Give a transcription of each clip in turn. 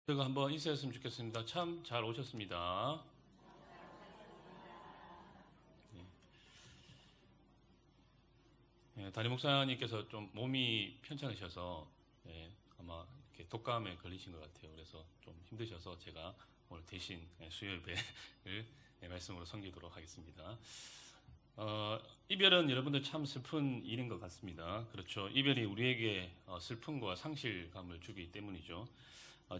제가 한번 인사했으면 좋겠습니다. 참 잘 오셨습니다. 담임 목사님께서 좀 몸이 편찮으셔서 아마 이렇게 독감에 걸리신 것 같아요. 그래서 좀 힘드셔서 제가 오늘 대신 수요예배를 말씀으로 섬기도록 하겠습니다. 이별은 여러분들 참 슬픈 일인 것 같습니다. 그렇죠. 이별이 우리에게 슬픔과 상실감을 주기 때문이죠.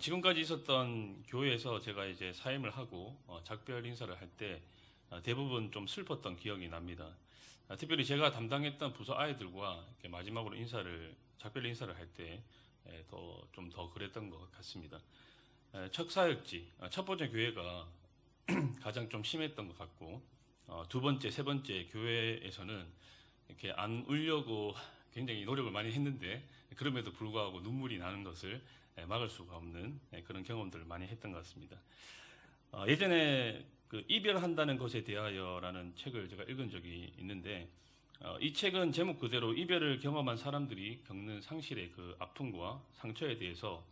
지금까지 있었던 교회에서 제가 이제 사임을 하고 작별 인사를 할 때 대부분 좀 슬펐던 기억이 납니다. 특별히 제가 담당했던 부서 아이들과 이렇게 마지막으로 작별 인사를 할 때 좀 더 그랬던 것 같습니다. 첫 사역지, 첫 번째 교회가 가장 좀 심했던 것 같고, 두 번째, 세 번째 교회에서는 이렇게 안 울려고 굉장히 노력을 많이 했는데, 그럼에도 불구하고 눈물이 나는 것을 막을 수가 없는 그런 경험들을 많이 했던 것 같습니다. 예전에 그 이별한다는 것에 대하여라는 책을 제가 읽은 적이 있는데, 이 책은 제목 그대로 이별을 경험한 사람들이 겪는 상실의 그 아픔과 상처에 대해서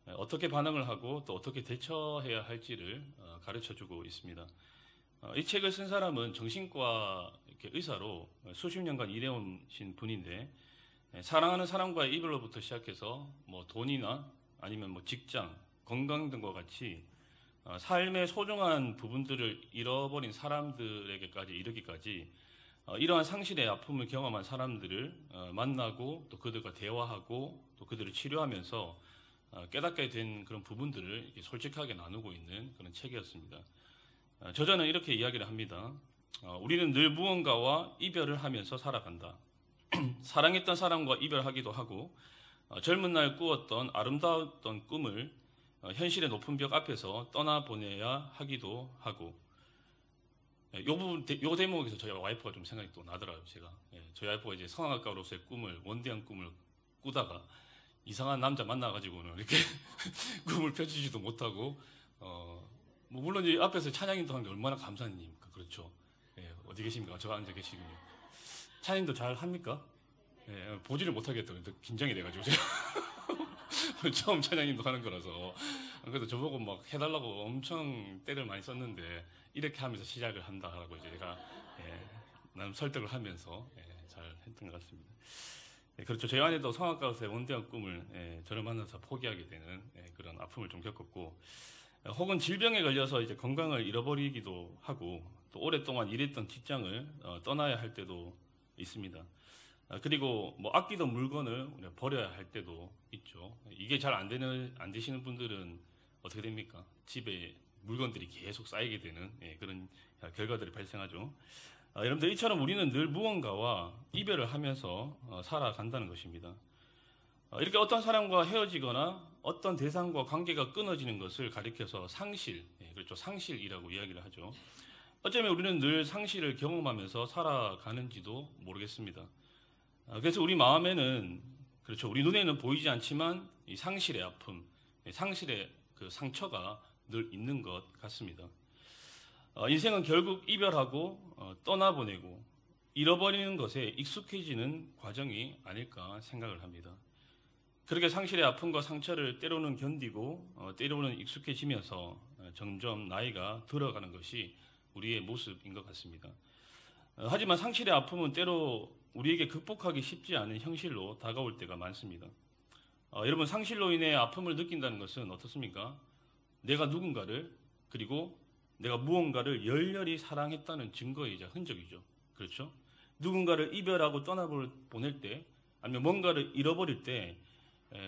어떻게 반응을 하고 또 어떻게 대처해야 할지를 가르쳐주고 있습니다. 이 책을 쓴 사람은 정신과 의사로 수십 년간 일해오신 분인데, 사랑하는 사람과의 이별로부터 시작해서 뭐 돈이나 아니면 뭐 직장, 건강 등과 같이 삶의 소중한 부분들을 잃어버린 사람들에게까지 이르기까지 이러한 상실의 아픔을 경험한 사람들을 만나고 또 그들과 대화하고 또 그들을 치료하면서 깨닫게 된 그런 부분들을 솔직하게 나누고 있는 그런 책이었습니다. 저자는 이렇게 이야기를 합니다. 우리는 늘 무언가와 이별을 하면서 살아간다. 사랑했던 사람과 이별하기도 하고 젊은 날 꾸었던 아름다웠던 꿈을 현실의 높은 벽 앞에서 떠나보내야 하기도 하고, 요 대목에서 저희 와이프가 좀 생각이 또 나더라고요. 제가 저희 와이프가 이제 성악가로서의 꿈을, 원대한 꿈을 꾸다가 이상한 남자 만나가지고는 이렇게 꿈을 펼치지도 못하고, 뭐 물론 이제 앞에서 찬양인도 하는 게 얼마나 감사한 일입니까? 그렇죠. 어디 계십니까? 저 앉아 계시군요. 찬양도 잘 합니까? 보지를 못하겠다고 긴장이 돼가지고 제가 처음 찬양인도 하는 거라서. 그래서 저보고 막 해달라고 엄청 때를 많이 썼는데 이렇게 하면서 시작을 한다라고 이제 제가 나름 설득을 하면서 잘 했던 것 같습니다. 그렇죠. 제 안에도 성악가로서의 원대한 꿈을 저를 만나서 포기하게 되는 그런 아픔을 좀 겪었고, 혹은 질병에 걸려서 이제 건강을 잃어버리기도 하고 또 오랫동안 일했던 직장을 떠나야 할 때도 있습니다. 그리고 뭐 아끼던 물건을 버려야 할 때도 있죠. 이게 잘 안 되시는 분들은 어떻게 됩니까? 집에 물건들이 계속 쌓이게 되는 그런 결과들이 발생하죠. 여러분들 이처럼 우리는 늘 무언가와 이별을 하면서 살아간다는 것입니다. 이렇게 어떤 사람과 헤어지거나 어떤 대상과 관계가 끊어지는 것을 가리켜서 상실, 그렇죠. 상실이라고 이야기를 하죠. 어쩌면 우리는 늘 상실을 경험하면서 살아가는지도 모르겠습니다. 그래서 우리 마음에는, 그렇죠. 우리 눈에는 보이지 않지만 이 상실의 아픔, 상실의 그 상처가 늘 있는 것 같습니다. 인생은 결국 이별하고 떠나보내고 잃어버리는 것에 익숙해지는 과정이 아닐까 생각을 합니다. 그렇게 상실의 아픔과 상처를 때로는 견디고 때로는 익숙해지면서 점점 나이가 들어가는 것이 우리의 모습인 것 같습니다. 하지만 상실의 아픔은 때로 우리에게 극복하기 쉽지 않은 현실로 다가올 때가 많습니다. 여러분, 상실로 인해 아픔을 느낀다는 것은 어떻습니까? 내가 누군가를, 그리고 내가 무언가를 열렬히 사랑했다는 증거이자 흔적이죠. 그렇죠? 누군가를 이별하고 떠나보낼 때, 아니면 뭔가를 잃어버릴 때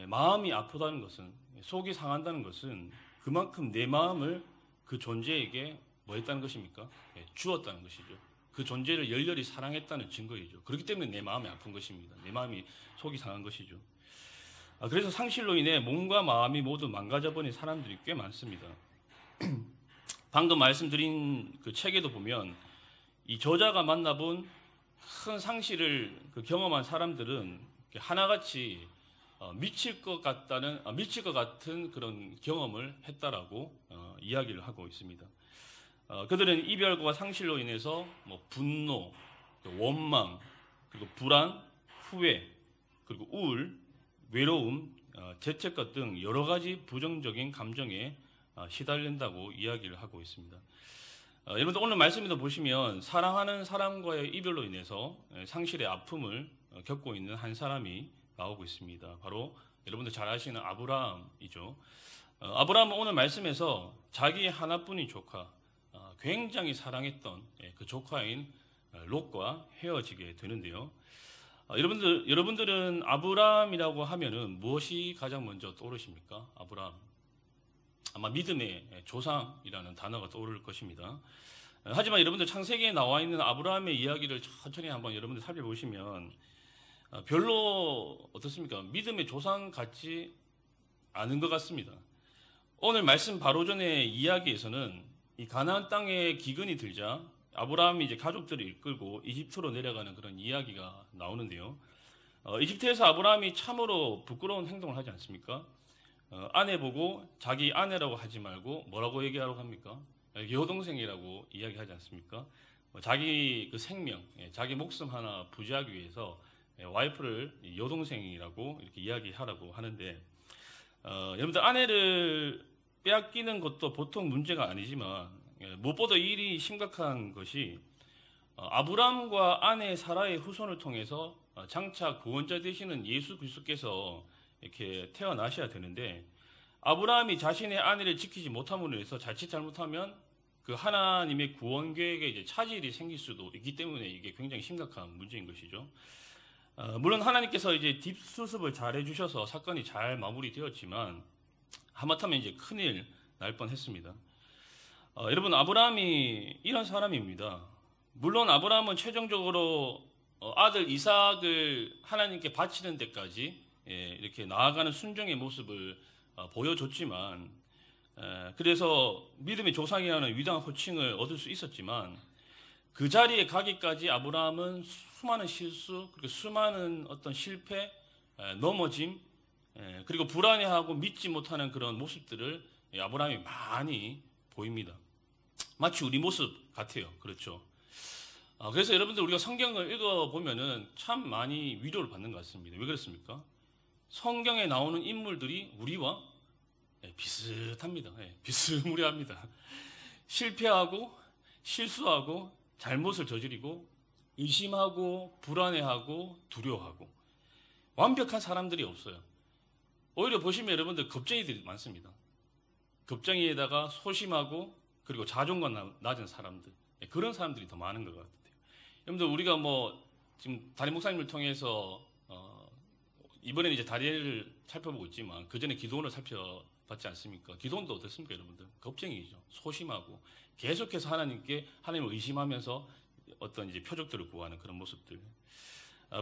마음이 아프다는 것은, 속이 상한다는 것은 그만큼 내 마음을 그 존재에게 뭐 했다는 것입니까? 주었다는 것이죠. 그 존재를 열렬히 사랑했다는 증거이죠. 그렇기 때문에 내 마음이 아픈 것입니다. 내 마음이 속이 상한 것이죠. 그래서 상실로 인해 몸과 마음이 모두 망가져버린 사람들이 꽤 많습니다. 방금 말씀드린 그 책에도 보면 이 저자가 만나본 큰 상실을 경험한 사람들은 하나같이 미칠 것 같은 그런 경험을 했다라고 이야기를 하고 있습니다. 그들은 이별과 상실로 인해서 뭐 분노, 원망, 그리고 불안, 후회, 그리고 우울, 외로움, 죄책감 등 여러 가지 부정적인 감정에 시달린다고 이야기를 하고 있습니다. 여러분들 오늘 말씀에도 보시면 사랑하는 사람과의 이별로 인해서 상실의 아픔을 겪고 있는 한 사람이 나오고 있습니다. 바로 여러분들 잘 아시는 아브라함이죠. 아브라함은 오늘 말씀에서 자기의 하나뿐인 조카, 굉장히 사랑했던 그 조카인 롯과 헤어지게 되는데요. 여러분들은 아브라함이라고 하면은 무엇이 가장 먼저 떠오르십니까? 아브라함. 아마 믿음의 조상이라는 단어가 떠오를 것입니다. 하지만 여러분들 창세기에 나와 있는 아브라함의 이야기를 천천히 한번 여러분들 살펴보시면 별로 어떻습니까? 믿음의 조상 같지 않은 것 같습니다. 오늘 말씀 바로 전의 이야기에서는 이 가나안 땅에 기근이 들자 아브라함이 이제 가족들을 이끌고 이집트로 내려가는 그런 이야기가 나오는데요. 이집트에서 아브라함이 참으로 부끄러운 행동을 하지 않습니까? 아내 보고 자기 아내라고 하지 말고 뭐라고 얘기하라고 합니까? 여동생이라고 이야기하지 않습니까? 자기 그 생명, 자기 목숨 하나 부지하기 위해서 와이프를 여동생이라고 이렇게 이야기하라고 하는데, 여러분들 아내를 빼앗기는 것도 보통 문제가 아니지만 무엇보다 이 일이 심각한 것이 아브라함과 아내 사라의 후손을 통해서 장차 구원자 되시는 예수 그리스도께서 이렇게 태어나셔야 되는데, 아브라함이 자신의 아내를 지키지 못함으로 해서 자칫 잘못하면 그 하나님의 구원 계획에 이제 차질이 생길 수도 있기 때문에 이게 굉장히 심각한 문제인 것이죠. 물론 하나님께서 이제 뒷수습을 잘 해주셔서 사건이 잘 마무리되었지만 하마터면 이제 큰일 날 뻔했습니다. 여러분, 아브라함이 이런 사람입니다. 물론 아브라함은 최종적으로 아들 이삭을 하나님께 바치는 데까지 이렇게 나아가는 순종의 모습을 보여줬지만, 그래서 믿음의 조상이라는 위대한 호칭을 얻을 수 있었지만, 그 자리에 가기까지 아브라함은 수많은 실수, 그리고 수많은 어떤 실패, 넘어짐, 그리고 불안해하고 믿지 못하는 그런 모습들을 아브라함이 많이 보입니다. 마치 우리 모습 같아요. 그렇죠. 그래서 여러분들 우리가 성경을 읽어보면은 참 많이 위로를 받는 것 같습니다. 왜 그렇습니까? 성경에 나오는 인물들이 우리와 비슷합니다. 비스무리합니다. 실패하고 실수하고 잘못을 저지르고 의심하고 불안해하고 두려워하고 완벽한 사람들이 없어요. 오히려 보시면 여러분들 겁쟁이들이 많습니다. 겁쟁이에다가 소심하고 그리고 자존감 낮은 사람들, 그런 사람들이 더 많은 것 같아요. 여러분들 우리가 지금 담임 목사님을 통해서 이번에는 이제 다니엘을 살펴보고 있지만 그 전에 기도원을 살펴봤지 않습니까? 기도원도 어떻습니까, 여러분들? 겁쟁이죠. 소심하고 계속해서 하나님을 의심하면서 어떤 이제 표적들을 구하는 그런 모습들.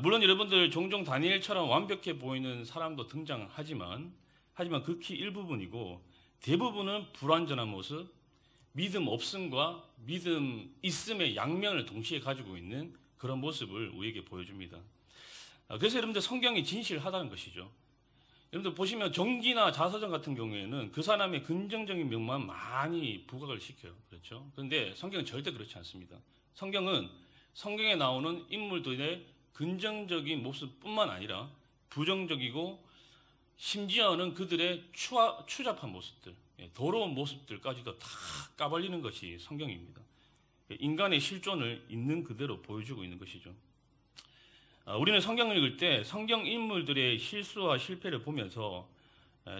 물론 여러분들 종종 다니엘처럼 완벽해 보이는 사람도 등장하지만 극히 일부분이고 대부분은 불완전한 모습, 믿음 없음과 믿음 있음의 양면을 동시에 가지고 있는 그런 모습을 우리에게 보여줍니다. 그래서 여러분들 성경이 진실하다는 것이죠. 여러분들 보시면 정기나 자서전 같은 경우에는 그 사람의 긍정적인 면만 많이 부각을 시켜요. 그렇죠? 그런데 성경은 절대 그렇지 않습니다. 성경은 성경에 나오는 인물들의 긍정적인 모습뿐만 아니라 부정적이고 심지어는 그들의 추잡한 모습들, 더러운 모습들까지도 다 까발리는 것이 성경입니다. 인간의 실존을 있는 그대로 보여주고 있는 것이죠. 우리는 성경을 읽을 때 성경 인물들의 실수와 실패를 보면서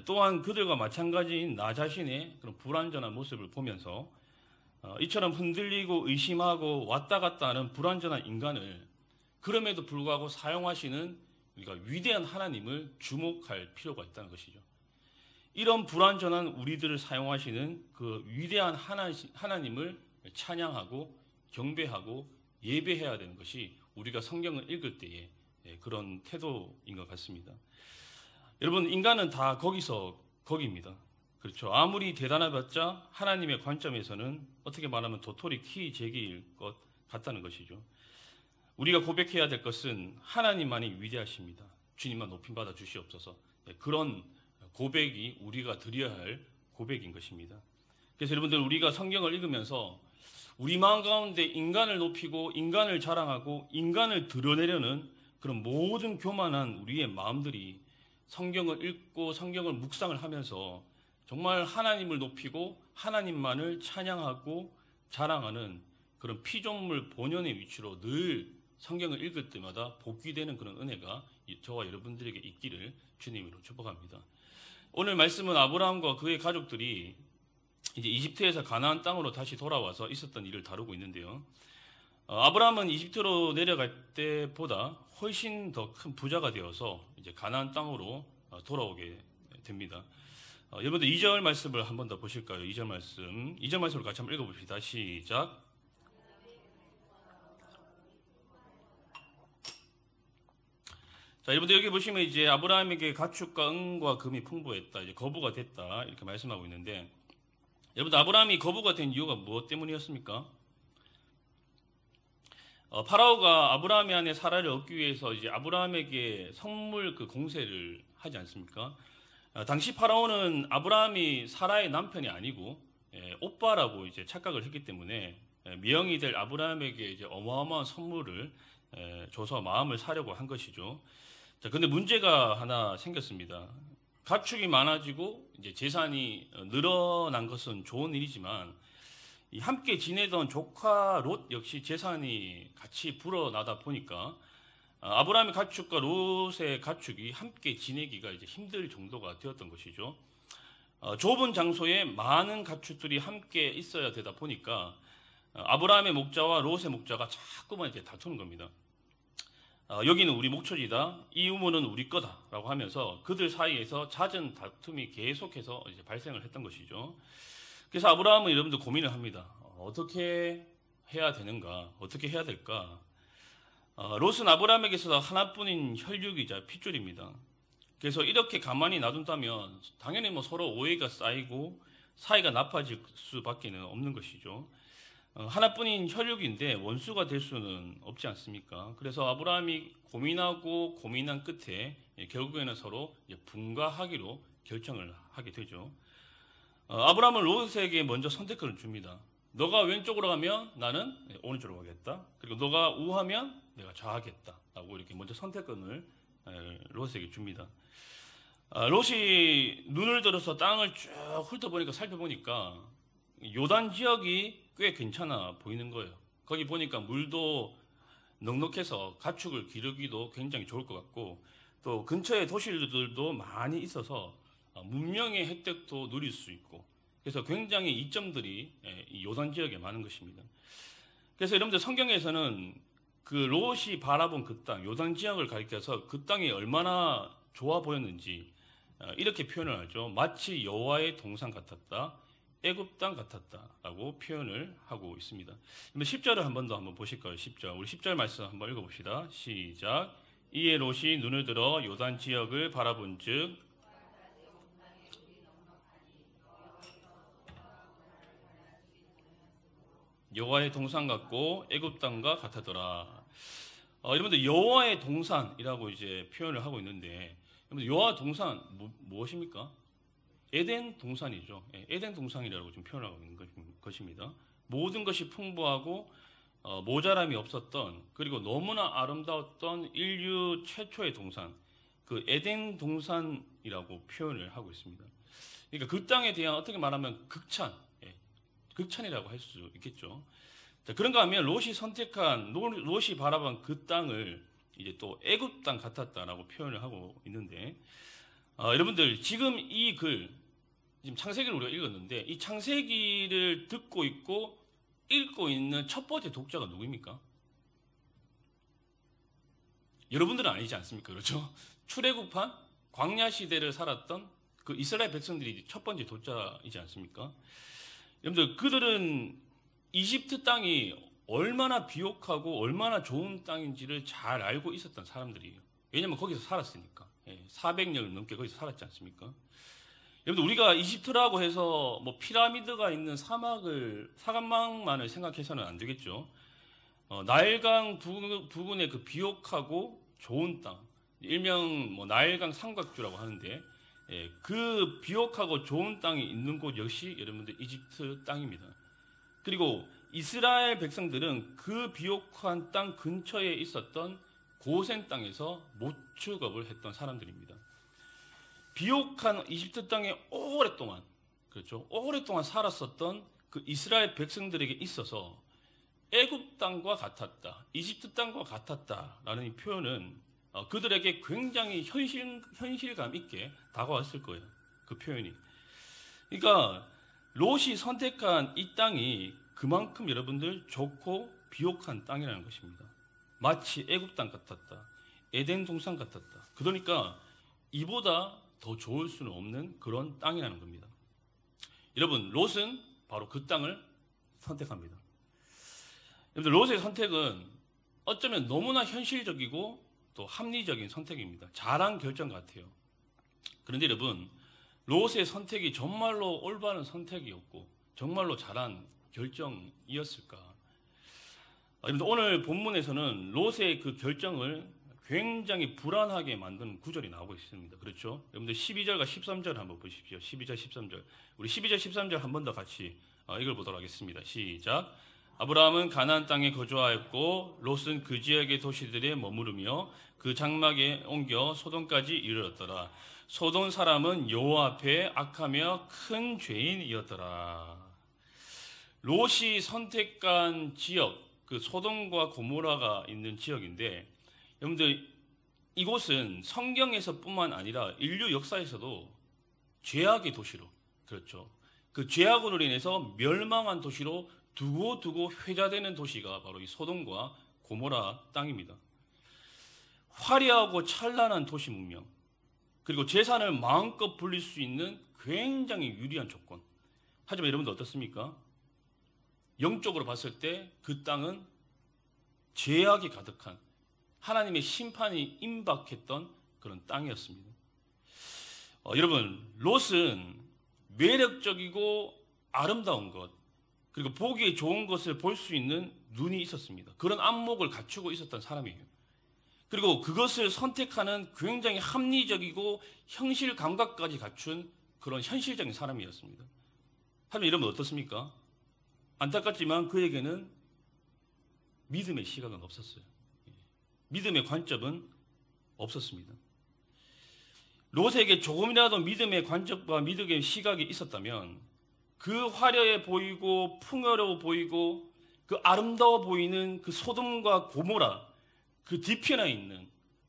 또한 그들과 마찬가지인 나 자신의 그런 불완전한 모습을 보면서 이처럼 흔들리고 의심하고 왔다 갔다 하는 불완전한 인간을 그럼에도 불구하고 사용하시는 우리가 위대한 하나님을 주목할 필요가 있다는 것이죠. 이런 불완전한 우리들을 사용하시는 그 위대한 하나님을 찬양하고 경배하고 예배해야 되는 것이 우리가 성경을 읽을 때의 그런 태도인 것 같습니다. 여러분, 인간은 다 거기입니다. 그렇죠. 아무리 대단해봤자 하나님의 관점에서는 어떻게 말하면 도토리 키 제기일 것 같다는 것이죠. 우리가 고백해야 될 것은 하나님만이 위대하십니다. 주님만 높임받아 주시옵소서. 그런 고백이 우리가 드려야 할 고백인 것입니다. 그래서 여러분들 우리가 성경을 읽으면서 우리 마음 가운데 인간을 높이고 인간을 자랑하고 인간을 드러내려는 그런 모든 교만한 우리의 마음들이 성경을 읽고 성경을 묵상을 하면서 정말 하나님을 높이고 하나님만을 찬양하고 자랑하는 그런 피조물 본연의 위치로 늘 성경을 읽을 때마다 복귀되는 그런 은혜가 저와 여러분들에게 있기를 주님으로 축복합니다. 오늘 말씀은 아브라함과 그의 가족들이 이제 이집트에서 가나안 땅으로 다시 돌아와서 있었던 일을 다루고 있는데요. 아브라함은 이집트로 내려갈 때보다 훨씬 더 큰 부자가 되어서 이제 가나안 땅으로 돌아오게 됩니다. 여러분들 2절 말씀을 한 번 더 보실까요? 2절 말씀을 같이 한번 읽어봅시다. 시작. 자, 여러분들 여기 보시면 이제 아브라함에게 가축과 은과 금이 풍부했다, 이제 거부가 됐다 이렇게 말씀하고 있는데, 여러분들 아브라함이 거부가 된 이유가 무엇 때문이었습니까? 파라오가 아브라함의 아내 사라를 얻기 위해서 이제 아브라함에게 선물 그 공세를 하지 않습니까? 당시 파라오는 아브라함이 사라의 남편이 아니고 오빠라고 이제 착각을 했기 때문에 미영이 될 아브라함에게 이제 어마어마한 선물을 줘서 마음을 사려고 한 것이죠. 자, 근데 문제가 하나 생겼습니다. 가축이 많아지고 이제 재산이 늘어난 것은 좋은 일이지만 함께 지내던 조카 롯 역시 재산이 같이 불어나다 보니까 아브라함의 가축과 롯의 가축이 함께 지내기가 이제 힘들 정도가 되었던 것이죠. 좁은 장소에 많은 가축들이 함께 있어야 되다 보니까 아브라함의 목자와 롯의 목자가 자꾸만 이제 다투는 겁니다. 여기는 우리 목초지다, 이 우물은 우리 거다라고 하면서 그들 사이에서 잦은 다툼이 계속해서 이제 발생을 했던 것이죠. 그래서 아브라함은 여러분들 고민을 합니다. 어떻게 해야 되는가? 어떻게 해야 될까? 롯은 아브라함에게서 하나뿐인 혈육이자 핏줄입니다. 그래서 이렇게 가만히 놔둔다면 당연히 뭐 서로 오해가 쌓이고 사이가 나빠질 수밖에 없는 것이죠. 하나뿐인 혈육인데 원수가 될 수는 없지 않습니까? 그래서 아브라함이 고민하고 고민한 끝에 결국에는 서로 분가하기로 결정을 하게 되죠. 아브라함은 롯에게 먼저 선택권을 줍니다. 너가 왼쪽으로 가면 나는 오른쪽으로 가겠다. 그리고 너가 우하면 내가 좌하겠다. 라고 이렇게 먼저 선택권을 롯에게 줍니다. 롯이 눈을 들어서 땅을 쭉 훑어보니까 살펴보니까 요단 지역이 꽤 괜찮아 보이는 거예요. 거기 보니까 물도 넉넉해서 가축을 기르기도 굉장히 좋을 것 같고 또 근처에 도시들도 많이 있어서 문명의 혜택도 누릴 수 있고 그래서 굉장히 이점들이 이 요단 지역에 많은 것입니다. 그래서 여러분들 성경에서는 그 롯이 바라본 그 땅, 요단 지역을 가리켜서 그 땅이 얼마나 좋아 보였는지 이렇게 표현을 하죠. 마치 여호와의 동산 같았다, 애굽 땅 같았다라고 표현을 하고 있습니다. 10절을 한 번 더 한번 보실까요? 10절. 우리 10절 말씀 한번 읽어봅시다. 시작. 이에 롯이 눈을 들어 요단 지역을 바라본즉 여호와의 동산 같고 애굽 땅과 같았더라. 여러분들 여호와의 동산이라고 이제 표현을 하고 있는데, 여러분들 여호와 동산 무엇입니까? 에덴 동산이죠. 에덴 동산이라고 좀 표현하고 있는 것입니다. 모든 것이 풍부하고 모자람이 없었던 그리고 너무나 아름다웠던 인류 최초의 동산, 그 에덴 동산이라고 표현을 하고 있습니다. 그러니까 그 땅에 대한 어떻게 말하면 극찬이라고 할 수 있겠죠. 자, 그런가 하면 롯이 바라본 그 땅을 이제 또 애굽 땅 같았다라고 표현을 하고 있는데, 여러분들 지금 이 글, 지금 창세기를 우리가 읽었는데 이 창세기를 듣고 있고 읽고 있는 첫 번째 독자가 누구입니까? 여러분들은 아니지 않습니까? 그렇죠? 출애굽한 광야 시대를 살았던 그 이스라엘 백성들이 첫 번째 독자이지 않습니까? 여러분들 그들은 이집트 땅이 얼마나 비옥하고 얼마나 좋은 땅인지를 잘 알고 있었던 사람들이에요. 왜냐하면 거기서 살았으니까. 400년 넘게 거기서 살았지 않습니까? 여러분들 우리가 이집트라고 해서 뭐 피라미드가 있는 사각망만을 생각해서는 안 되겠죠. 나일강 부근의 그 비옥하고 좋은 땅, 일명 뭐 나일강 삼각주라고 하는데, 그 비옥하고 좋은 땅이 있는 곳 역시 여러분들 이집트 땅입니다. 그리고 이스라엘 백성들은 그 비옥한 땅 근처에 있었던 고센 땅에서 모축업을 했던 사람들입니다. 비옥한 이집트 땅에 오랫동안, 그렇죠, 오랫동안 살았었던 그 이스라엘 백성들에게 있어서 애굽 땅과 같았다, 이집트 땅과 같았다라는 이 표현은 그들에게 굉장히 현실감 있게 다가왔을 거예요. 그 표현이. 그러니까 롯이 선택한 이 땅이 그만큼 여러분들 좋고 비옥한 땅이라는 것입니다. 마치 애굽 땅 같았다, 에덴 동산 같았다. 그러니까 이보다 더 좋을 수는 없는 그런 땅이라는 겁니다. 여러분, 롯은 바로 그 땅을 선택합니다. 여러분들, 롯의 선택은 어쩌면 너무나 현실적이고 또 합리적인 선택입니다. 잘한 결정 같아요. 그런데 여러분, 롯의 선택이 정말로 올바른 선택이었고 정말로 잘한 결정이었을까? 여러분들, 오늘 본문에서는 롯의 그 결정을 굉장히 불안하게 만드는 구절이 나오고 있습니다. 그렇죠? 여러분들 12절과 13절 한번 보십시오. 12절, 13절. 우리 12절, 13절 한 번 더 같이 읽어보도록 하겠습니다. 시작. 아브라함은 가나안 땅에 거주하였고 롯은 그 지역의 도시들에 머무르며 그 장막에 옮겨 소돔까지 이르렀더라. 소돔 사람은 여호와 앞에 악하며 큰 죄인이었더라. 롯이 선택한 지역, 그 소돔과 고모라가 있는 지역인데, 여러분들, 이곳은 성경에서뿐만 아니라 인류 역사에서도 죄악의 도시로, 그렇죠, 그 죄악으로 인해서 멸망한 도시로 두고두고 회자되는 도시가 바로 이 소돔과 고모라 땅입니다. 화려하고 찬란한 도시 문명, 그리고 재산을 마음껏 불릴 수 있는 굉장히 유리한 조건. 하지만 여러분들 어떻습니까? 영적으로 봤을 때 그 땅은 죄악이 가득한, 하나님의 심판이 임박했던 그런 땅이었습니다. 여러분, 롯은 매력적이고 아름다운 것, 그리고 보기에 좋은 것을 볼 수 있는 눈이 있었습니다. 그런 안목을 갖추고 있었던 사람이에요. 그리고 그것을 선택하는 굉장히 합리적이고 현실 감각까지 갖춘 그런 현실적인 사람이었습니다. 하지만 여러분 어떻습니까? 안타깝지만 그에게는 믿음의 시각은 없었어요. 믿음의 관점은 없었습니다. 롯에게 조금이라도 믿음의 관점과 믿음의 시각이 있었다면 그 화려해 보이고 풍요로워 보이고 그 아름다워 보이는 그 소돔과 고모라, 그 뒤편에 있는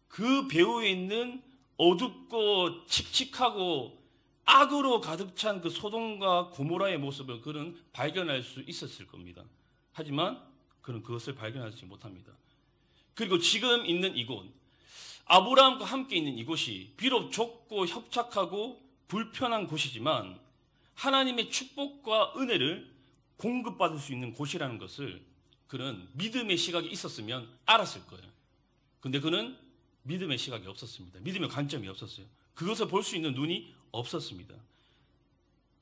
그 배후에 있는 어둡고 칙칙하고 악으로 가득 찬 그 소돔과 고모라의 모습을 그는 발견할 수 있었을 겁니다. 하지만 그는 그것을 발견하지 못합니다. 그리고 지금 있는 이곳, 아브라함과 함께 있는 이곳이 비록 좁고 협착하고 불편한 곳이지만 하나님의 축복과 은혜를 공급받을 수 있는 곳이라는 것을 그는 믿음의 시각이 있었으면 알았을 거예요. 근데 그는 믿음의 시각이 없었습니다. 믿음의 관점이 없었어요. 그것을 볼 수 있는 눈이 없었습니다.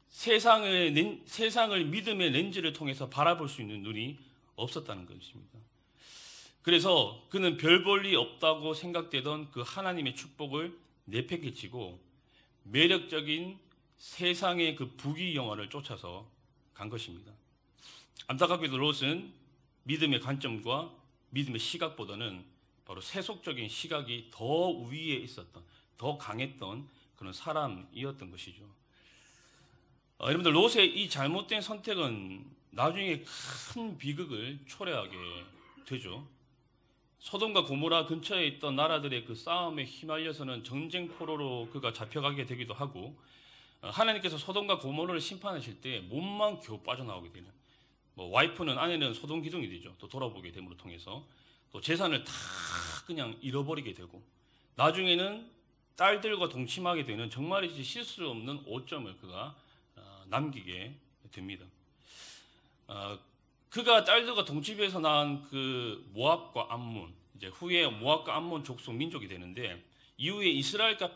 세상을 믿음의 렌즈를 통해서 바라볼 수 있는 눈이 없었다는 것입니다. 그래서 그는 별 볼 일 없다고 생각되던 그 하나님의 축복을 내팽개치고 매력적인 세상의 그 부귀 영화를 쫓아서 간 것입니다. 안타깝게도 롯은 믿음의 관점과 믿음의 시각보다는 바로 세속적인 시각이 더 위에 있었던, 더 강했던 그런 사람이었던 것이죠. 여러분들, 롯의 이 잘못된 선택은 나중에 큰 비극을 초래하게 되죠. 소돔과 고모라 근처에 있던 나라들의 그 싸움에 휘말려서는 전쟁 포로로 그가 잡혀가게 되기도 하고, 하나님께서 소돔과 고모라를 심판하실 때 몸만 겨우 빠져나오게 되는, 와이프는, 아내는 소돔 기둥이 되죠. 또 돌아보게 됨으로 통해서 또 재산을 다 그냥 잃어버리게 되고, 나중에는 딸들과 동침하게 되는 정말이지 실수 없는 오점을 그가 남기게 됩니다. 그가 딸들과 동침해서 낳은 그 모압과 암몬, 이제 후에 모압과 암몬 족속 민족이 되는데, 이후에 이스라엘과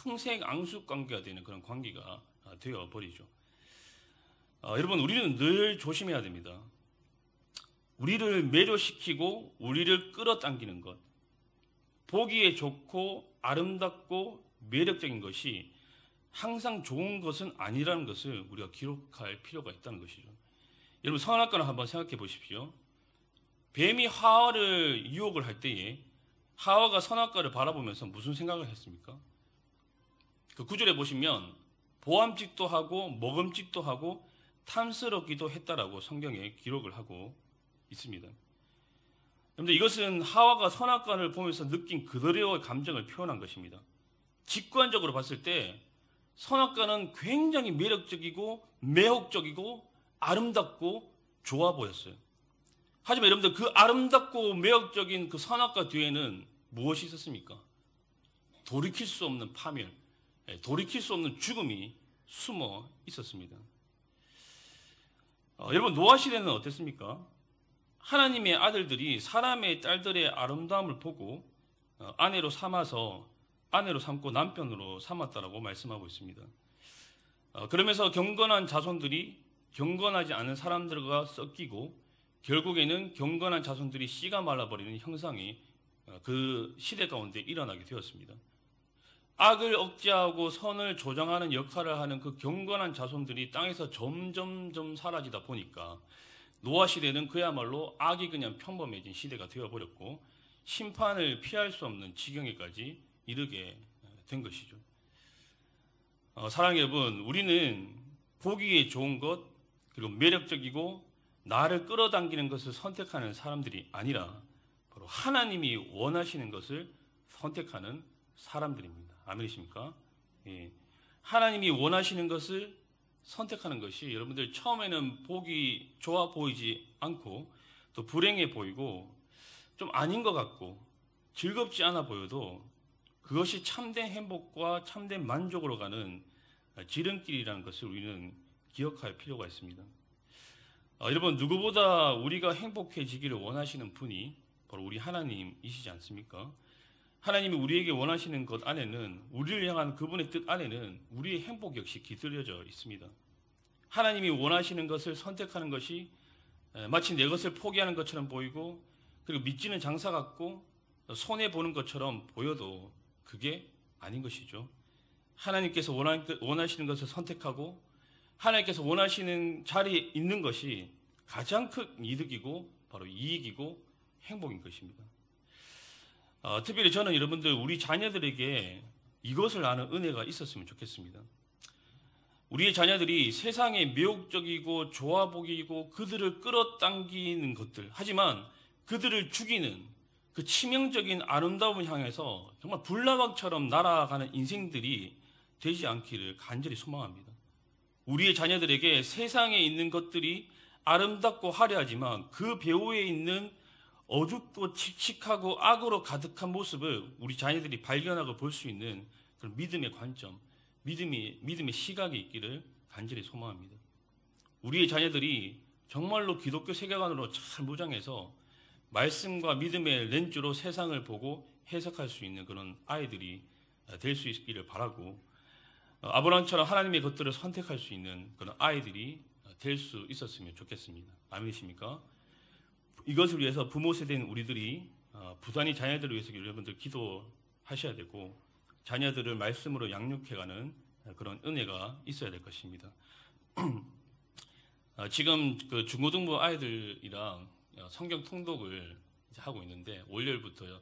평생 앙숙 관계가 되는 그런 관계가 되어 버리죠. 여러분, 우리는 늘 조심해야 됩니다. 우리를 매료시키고 우리를 끌어당기는 것, 보기에 좋고 아름답고 매력적인 것이 항상 좋은 것은 아니라는 것을 우리가 기록할 필요가 있다는 것이죠. 여러분, 선악과를 한번 생각해 보십시오. 뱀이 하와를 유혹을 할 때에 하와가 선악과를 바라보면서 무슨 생각을 했습니까? 그 구절에 보시면 보암직도 하고 먹음직도 하고 탐스럽기도 했다라고 성경에 기록을 하고 있습니다. 여러분들, 이것은 하와가 선악과를 보면서 느낀 그들의 감정을 표현한 것입니다. 직관적으로 봤을 때 선악과는 굉장히 매력적이고 매혹적이고 아름답고 좋아 보였어요. 하지만 여러분들, 그 아름답고 매력적인 그 선악과 뒤에는 무엇이 있었습니까? 돌이킬 수 없는 파멸, 돌이킬 수 없는 죽음이 숨어 있었습니다. 여러분, 노아 시대는 어땠습니까? 하나님의 아들들이 사람의 딸들의 아름다움을 보고 아내로 삼고 남편으로 삼았다라고 말씀하고 있습니다. 그러면서 경건한 자손들이 경건하지 않은 사람들과 섞이고 결국에는 경건한 자손들이 씨가 말라버리는 형상이 그 시대 가운데 일어나게 되었습니다. 악을 억제하고 선을 조정하는 역할을 하는 그 경건한 자손들이 땅에서 점점점 사라지다 보니까 노아 시대는 그야말로 악이 그냥 평범해진 시대가 되어버렸고 심판을 피할 수 없는 지경에까지 이르게 된 것이죠. 사랑하는 여러분, 우리는 보기에 좋은 것 그리고 매력적이고 나를 끌어당기는 것을 선택하는 사람들이 아니라 바로 하나님이 원하시는 것을 선택하는 사람들입니다. 아멘이십니까? 예. 하나님이 원하시는 것을 선택하는 것이 여러분들 처음에는 보기 좋아 보이지 않고 또 불행해 보이고 좀 아닌 것 같고 즐겁지 않아 보여도 그것이 참된 행복과 참된 만족으로 가는 지름길이라는 것을 우리는 기억할 필요가 있습니다. 여러분, 누구보다 우리가 행복해지기를 원하시는 분이 바로 우리 하나님이시지 않습니까? 하나님이 우리에게 원하시는 것 안에는, 우리를 향한 그분의 뜻 안에는 우리의 행복 역시 깃들여져 있습니다. 하나님이 원하시는 것을 선택하는 것이 마치 내 것을 포기하는 것처럼 보이고 그리고 믿지는 장사 같고 손해보는 것처럼 보여도 그게 아닌 것이죠. 하나님께서 원하시는 것을 선택하고 하나님께서 원하시는 자리에 있는 것이 가장 큰 이득이고 바로 이익이고 행복인 것입니다. 특별히 저는 여러분들, 우리 자녀들에게 이것을 아는 은혜가 있었으면 좋겠습니다. 우리의 자녀들이 세상에 매혹적이고 좋아 보이고 그들을 끌어당기는 것들, 하지만 그들을 죽이는 그 치명적인 아름다움을 향해서 정말 불나방처럼 날아가는 인생들이 되지 않기를 간절히 소망합니다. 우리의 자녀들에게 세상에 있는 것들이 아름답고 화려하지만 그 배후에 있는 어둡고 칙칙하고 악으로 가득한 모습을 우리 자녀들이 발견하고 볼 수 있는 그런 믿음의 관점, 믿음의 시각이 있기를 간절히 소망합니다. 우리의 자녀들이 정말로 기독교 세계관으로 잘 무장해서 말씀과 믿음의 렌즈로 세상을 보고 해석할 수 있는 그런 아이들이 될 수 있기를 바라고, 아브라함처럼 하나님의 것들을 선택할 수 있는 그런 아이들이 될 수 있었으면 좋겠습니다. 아멘이십니까? 이것을 위해서 부모 세대인 우리들이 부단히 자녀들을 위해서 여러분들 기도하셔야 되고 자녀들을 말씀으로 양육해가는 그런 은혜가 있어야 될 것입니다. 지금 그 중고등부 아이들이랑 성경 통독을 이제 하고 있는데 월요일부터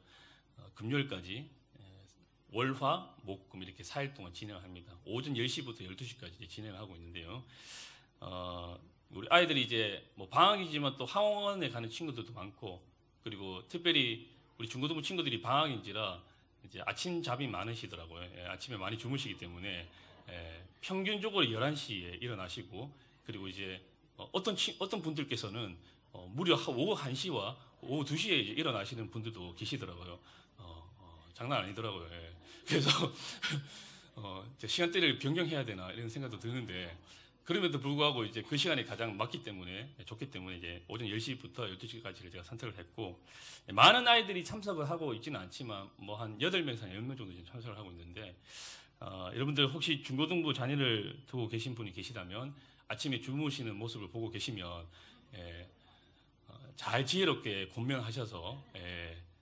금요일까지 월화 목금 이렇게 4일 동안 진행을 합니다. 오전 10시부터 12시까지 진행을 하고 있는데요. 우리 아이들이 이제 뭐 방학이지만 또 학원에 가는 친구들도 많고, 그리고 특별히 우리 중고등부 친구들이 방학인지라 이제 아침 잠이 많으시더라고요. 아침에 많이 주무시기 때문에 평균적으로 11시에 일어나시고, 그리고 이제 어떤 분들께서는 무려 오후 1시와 오후 2시에 이제 일어나시는 분들도 계시더라고요. 장난 아니더라고요. 그래서 시간대를 변경해야 되나 이런 생각도 드는데, 그럼에도 불구하고 이제 그 시간이 가장 맞기 때문에 좋기 때문에 이제 오전 10시부터 12시까지를 제가 선택을 했고, 많은 아이들이 참석을 하고 있지는 않지만 뭐 한 8명에서 10명 정도 지금 참석을 하고 있는데, 여러분들 혹시 중고등부 자녀를 두고 계신 분이 계시다면 아침에 주무시는 모습을 보고 계시면 잘 지혜롭게 권면하셔서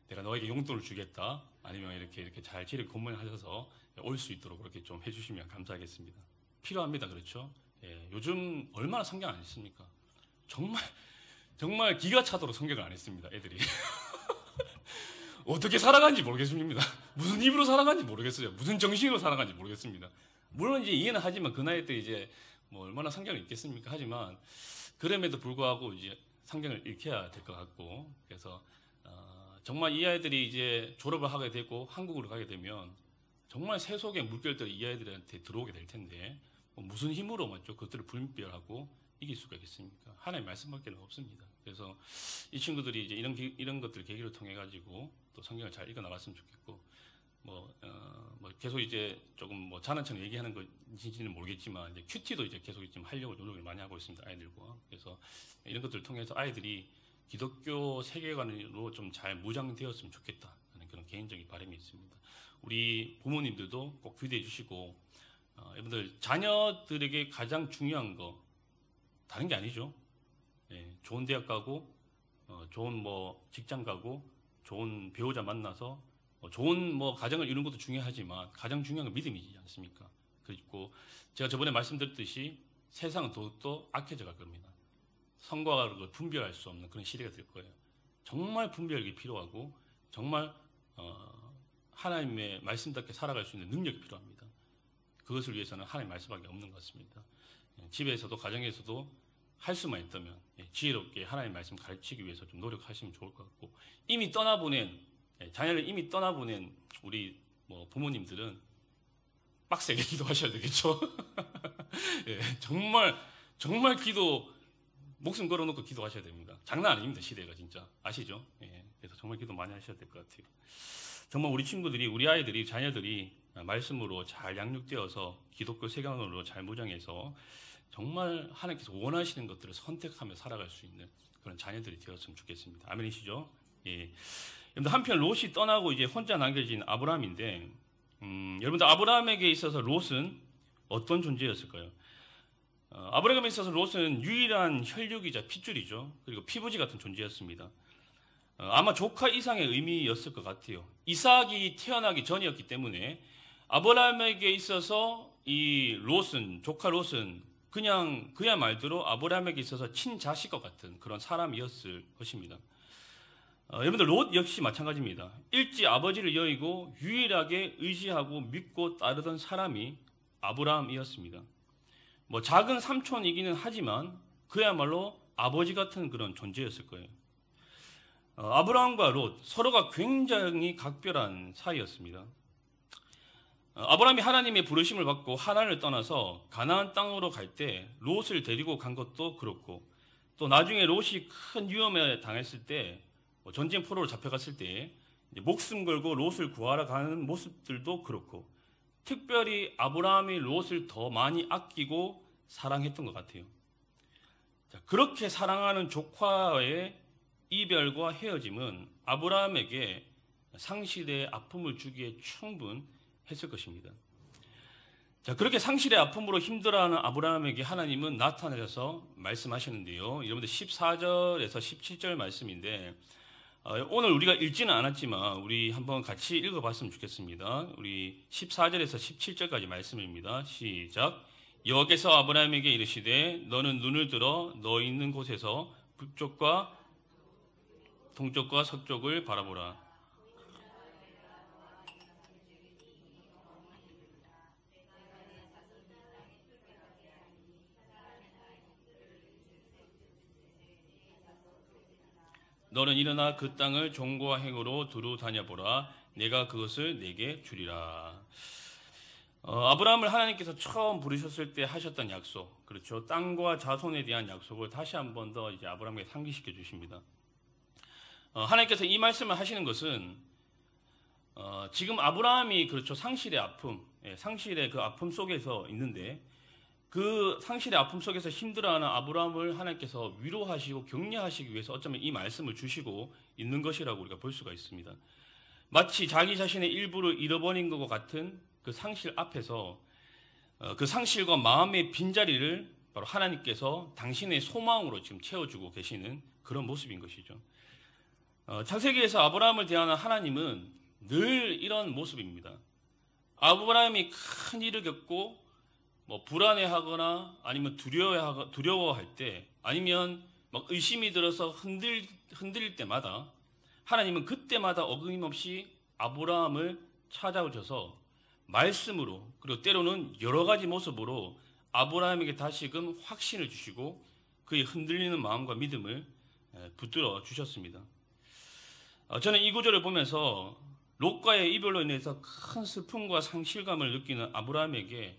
내가 너에게 용돈을 주겠다, 아니면 이렇게 잘 지혜롭게 권면하셔서 올 수 있도록 그렇게 좀 해주시면 감사하겠습니다. 필요합니다. 그렇죠? 요즘 얼마나 성경 안 읽습니까? 정말 기가 차도록 성경을 안 읽습니다, 애들이. 어떻게 살아간지 모르겠습니다. 무슨 입으로 살아간지 모르겠어요. 무슨 정신으로 살아간지 모르겠습니다. 물론 이제 이해는 하지만 그 나이 때 이제 뭐 얼마나 성경을 읽겠습니까? 하지만 그럼에도 불구하고 이제 성경을 읽혀야 될 것 같고, 그래서 정말 이 아이들이 이제 졸업을 하게 되고 한국으로 가게 되면 정말 세속의 물결들이 이 아이들한테 들어오게 될 텐데 무슨 힘으로 맞죠? 그것들을 분별하고 이길 수가 있겠습니까? 하나님의 말씀밖에 없습니다. 그래서 이 친구들이 이제 이런 것들 계기를 통해 가지고 또 성경을 잘 읽어 나갔으면 좋겠고, 뭐 계속 이제 조금 뭐 장난처럼 얘기하는 건지는 모르겠지만 이제 큐티도 이제 계속 지금 하려고 노력을 많이 하고 있습니다, 아이들과. 그래서 이런 것들을 통해서 아이들이 기독교 세계관으로 좀 잘 무장되었으면 좋겠다 하는 그런 개인적인 바람이 있습니다. 우리 부모님들도 꼭 기대해 주시고, 여러분들 자녀들에게 가장 중요한 거 다른 게 아니죠. 예, 좋은 대학 가고, 좋은 뭐 직장 가고, 좋은 배우자 만나서 좋은 뭐 가정을 이루는 것도 중요하지만 가장 중요한 건 믿음이지 않습니까? 그리고 제가 저번에 말씀드렸듯이 세상은 더욱더 악해져 갈 겁니다. 선과 악을 분별할 수 없는 그런 시대가 될 거예요. 정말 분별력이 필요하고 정말 하나님의 말씀답게 살아갈 수 있는 능력이 필요합니다. 그것을 위해서는 하나님의 말씀밖에 없는 것 같습니다. 집에서도 가정에서도 할 수만 있다면 지혜롭게 하나님의 말씀 가르치기 위해서 좀 노력하시면 좋을 것 같고, 이미 떠나보낸 자녀를 이미 떠나보낸 우리 뭐 부모님들은 빡세게 기도하셔야 되겠죠. 예, 정말 기도 목숨 걸어놓고 기도하셔야 됩니다. 장난 아닙니다. 시대가 진짜 아시죠? 예, 그래서 정말 기도 많이 하셔야 될 것 같아요. 정말 우리 친구들이, 우리 아이들이, 자녀들이 말씀으로 잘 양육되어서 기독교 세계관으로 잘 무장해서 정말 하나님께서 원하시는 것들을 선택하며 살아갈 수 있는 그런 자녀들이 되었으면 좋겠습니다. 아멘이시죠? 예. 여러분들 한편 롯이 떠나고 이제 혼자 남겨진 아브라함인데, 여러분들 아브라함에게 있어서 롯은 어떤 존재였을까요? 아브라함에 있어서 롯은 유일한 혈육이자 핏줄이죠. 그리고 피부지 같은 존재였습니다. 아마 조카 이상의 의미였을 것 같아요. 이삭이 태어나기 전이었기 때문에 아브라함에게 있어서 이 롯은, 조카 롯은 그냥 그야 말대로 아브라함에게 있어서 친자식과 같은 그런 사람이었을 것입니다. 여러분들 롯 역시 마찬가지입니다. 일찍 아버지를 여의고 유일하게 의지하고 믿고 따르던 사람이 아브라함이었습니다. 뭐 작은 삼촌이기는 하지만 그야말로 아버지 같은 그런 존재였을 거예요. 아브라함과 롯 서로가 굉장히 각별한 사이였습니다. 아브라함이 하나님의 부르심을 받고 하란을 떠나서 가나안 땅으로 갈 때 롯을 데리고 간 것도 그렇고, 또 나중에 롯이 큰 위험에 당했을 때 전쟁 포로로 잡혀갔을 때 목숨 걸고 롯을 구하러 가는 모습들도 그렇고, 특별히 아브라함이 롯을 더 많이 아끼고 사랑했던 것 같아요. 그렇게 사랑하는 조카의 이별과 헤어짐은 아브라함에게 상실의 아픔을 주기에 충분했을 것입니다. 자, 그렇게 상실의 아픔으로 힘들어하는 아브라함에게 하나님은 나타나셔서 말씀하셨는데요. 여러분들 14절에서 17절 말씀인데, 오늘 우리가 읽지는 않았지만 우리 한번 같이 읽어봤으면 좋겠습니다. 우리 14절에서 17절까지 말씀입니다. 시작. 여호와께서 아브라함에게 이르시되 너는 눈을 들어 너 있는 곳에서 북쪽과 동쪽과 서쪽을 바라보라. 너는 일어나 그 땅을 종과 행으로 두루 다녀보라. 내가 그것을 내게 주리라. 아브라함을 하나님께서 처음 부르셨을 때 하셨던 약속, 그렇죠? 땅과 자손에 대한 약속을 다시 한 번 더 이제 아브라함에게 상기시켜 주십니다. 하나님께서 이 말씀을 하시는 것은 지금 아브라함이 그렇죠, 상실의 아픔, 상실의 그 아픔 속에서 있는데, 그 상실의 아픔 속에서 힘들어하는 아브라함을 하나님께서 위로하시고 격려하시기 위해서 어쩌면 이 말씀을 주시고 있는 것이라고 우리가 볼 수가 있습니다. 마치 자기 자신의 일부를 잃어버린 것과 같은 그 상실 앞에서 그 상실과 마음의 빈자리를 바로 하나님께서 당신의 소망으로 지금 채워주고 계시는 그런 모습인 것이죠. 창세기에서 아브라함을 대하는 하나님은 늘 이런 모습입니다. 아브라함이 큰 일을 겪고 뭐 불안해하거나 아니면 두려워할 때, 아니면 막 의심이 들어서 흔들릴 때마다 하나님은 그때마다 어김없이 아브라함을 찾아오셔서 말씀으로, 그리고 때로는 여러 가지 모습으로 아브라함에게 다시금 확신을 주시고 그의 흔들리는 마음과 믿음을 붙들어 주셨습니다. 저는 이 구절을 보면서 롯과의 이별로 인해서 큰 슬픔과 상실감을 느끼는 아브라함에게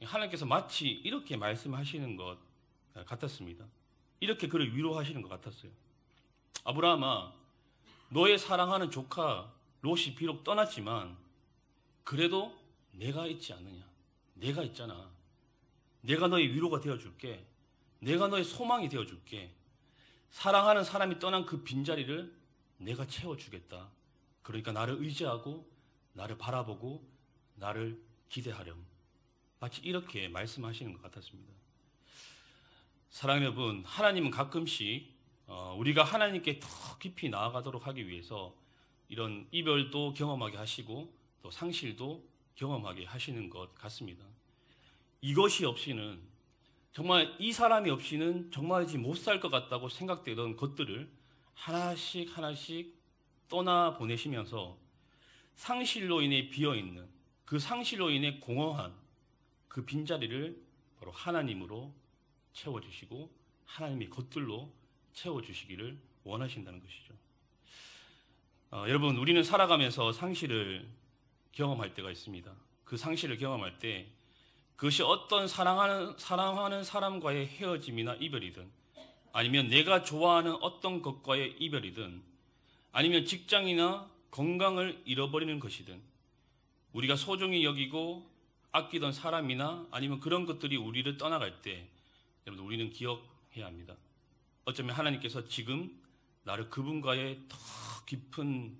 하나님께서 마치 이렇게 말씀하시는 것 같았습니다. 이렇게 그를 위로하시는 것 같았어요. 아브라함아, 너의 사랑하는 조카 롯이 비록 떠났지만 그래도 내가 있지 않느냐. 내가 있잖아. 내가 너의 위로가 되어줄게. 내가 너의 소망이 되어줄게. 사랑하는 사람이 떠난 그 빈자리를 내가 채워주겠다. 그러니까 나를 의지하고 나를 바라보고 나를 기대하렴. 마치 이렇게 말씀하시는 것 같았습니다. 사랑하는 여러분, 하나님은 가끔씩 우리가 하나님께 더 깊이 나아가도록 하기 위해서 이런 이별도 경험하게 하시고 또 상실도 경험하게 하시는 것 같습니다. 이것이 없이는, 정말 이 사람이 없이는 정말 못 살 것 같다고 생각되던 것들을 하나씩 하나씩 떠나보내시면서 상실로 인해 비어있는, 그 상실로 인해 공허한 그 빈자리를 바로 하나님으로 채워주시고 하나님의 것들로 채워주시기를 원하신다는 것이죠. 여러분, 우리는 살아가면서 상실을 경험할 때가 있습니다. 그 상실을 경험할 때 그것이 어떤 사랑하는 사람과의 헤어짐이나 이별이든, 아니면 내가 좋아하는 어떤 것과의 이별이든, 아니면 직장이나 건강을 잃어버리는 것이든, 우리가 소중히 여기고 아끼던 사람이나 아니면 그런 것들이 우리를 떠나갈 때 여러분, 우리는 기억해야 합니다. 어쩌면 하나님께서 지금 나를 그분과의 더 깊은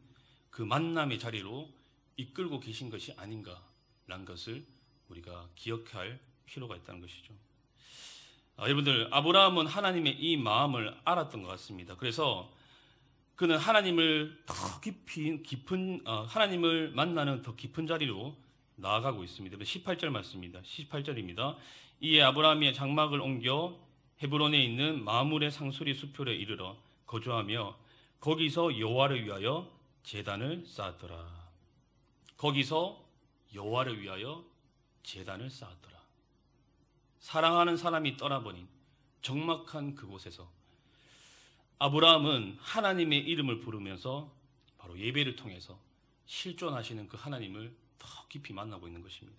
그 만남의 자리로 이끌고 계신 것이 아닌가라는 것을 우리가 기억할 필요가 있다는 것이죠. 여러분들, 아브라함은 하나님의 이 마음을 알았던 것 같습니다. 그래서 그는 하나님을 더 깊은 하나님을 만나는 더 깊은 자리로 나아가고 있습니다. 18절 말씀입니다. 18절입니다. 이에 아브라함이 장막을 옮겨 헤브론에 있는 마므레 상수리 수표에 이르러 거주하며 거기서 여호와를 위하여 제단을 쌓았더라. 거기서 여호와를 위하여 제단을 쌓았더라. 사랑하는 사람이 떠나버린 적막한 그곳에서 아브라함은 하나님의 이름을 부르면서 바로 예배를 통해서 실존하시는 그 하나님을 더 깊이 만나고 있는 것입니다.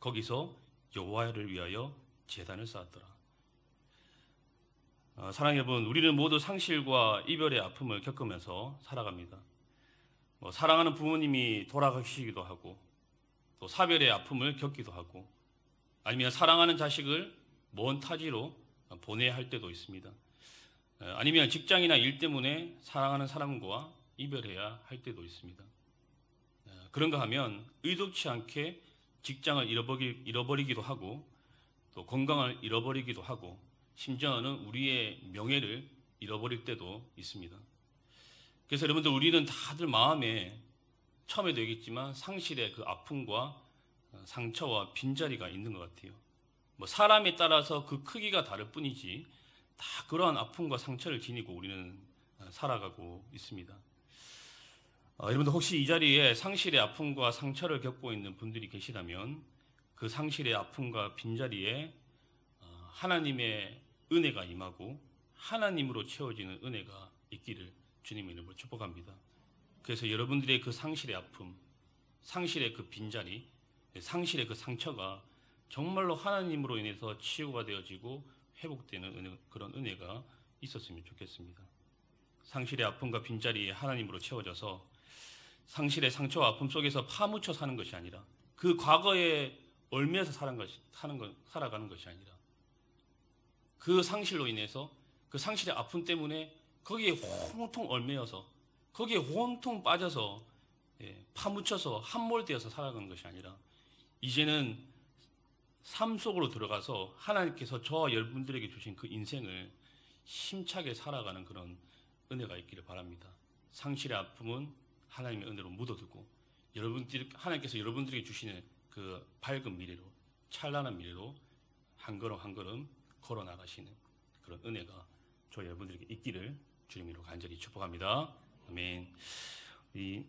거기서 여호와를 위하여 제단을 쌓았더라. 사랑하는 여러분, 우리는 모두 상실과 이별의 아픔을 겪으면서 살아갑니다. 사랑하는 부모님이 돌아가시기도 하고, 또 사별의 아픔을 겪기도 하고, 아니면 사랑하는 자식을 먼 타지로 보내야 할 때도 있습니다. 아니면 직장이나 일 때문에 사랑하는 사람과 이별해야 할 때도 있습니다. 그런가 하면 의도치 않게 직장을 잃어버리기도 하고, 또 건강을 잃어버리기도 하고, 심지어는 우리의 명예를 잃어버릴 때도 있습니다. 그래서 여러분들, 우리는 다들 마음에 처음에도 얘기했지만 상실의 그 아픔과 상처와 빈자리가 있는 것 같아요. 사람에 따라서 그 크기가 다를 뿐이지 다 그러한 아픔과 상처를 지니고 우리는 살아가고 있습니다. 여러분들, 혹시 이 자리에 상실의 아픔과 상처를 겪고 있는 분들이 계시다면 그 상실의 아픔과 빈자리에 하나님의 은혜가 임하고 하나님으로 채워지는 은혜가 있기를 주님의 이름으로 축복합니다. 그래서 여러분들의 그 상실의 아픔, 상실의 그 빈자리, 상실의 그 상처가 정말로 하나님으로 인해서 치유가 되어지고 회복되는 그런 은혜가 있었으면 좋겠습니다. 상실의 아픔과 빈자리에 하나님으로 채워져서 상실의 상처와 아픔 속에서 파묻혀 사는 것이 아니라, 그 과거에 얽매여서 살아가는 것이 아니라, 그 상실로 인해서, 그 상실의 아픔 때문에 거기에 혼통 얽매여서, 거기에 혼통 빠져서 파묻혀서 함몰되어서 살아가는 것이 아니라, 이제는 삶 속으로 들어가서 하나님께서 저와 여러분들에게 주신 그 인생을 힘차게 살아가는 그런 은혜가 있기를 바랍니다. 상실의 아픔은 하나님의 은혜로 묻어두고, 하나님께서 여러분들에게 주시는 그 밝은 미래로, 찬란한 미래로 한 걸음 한 걸음 걸어 나가시는 그런 은혜가 저희 여러분들에게 있기를 주님으로 간절히 축복합니다. 아멘. 이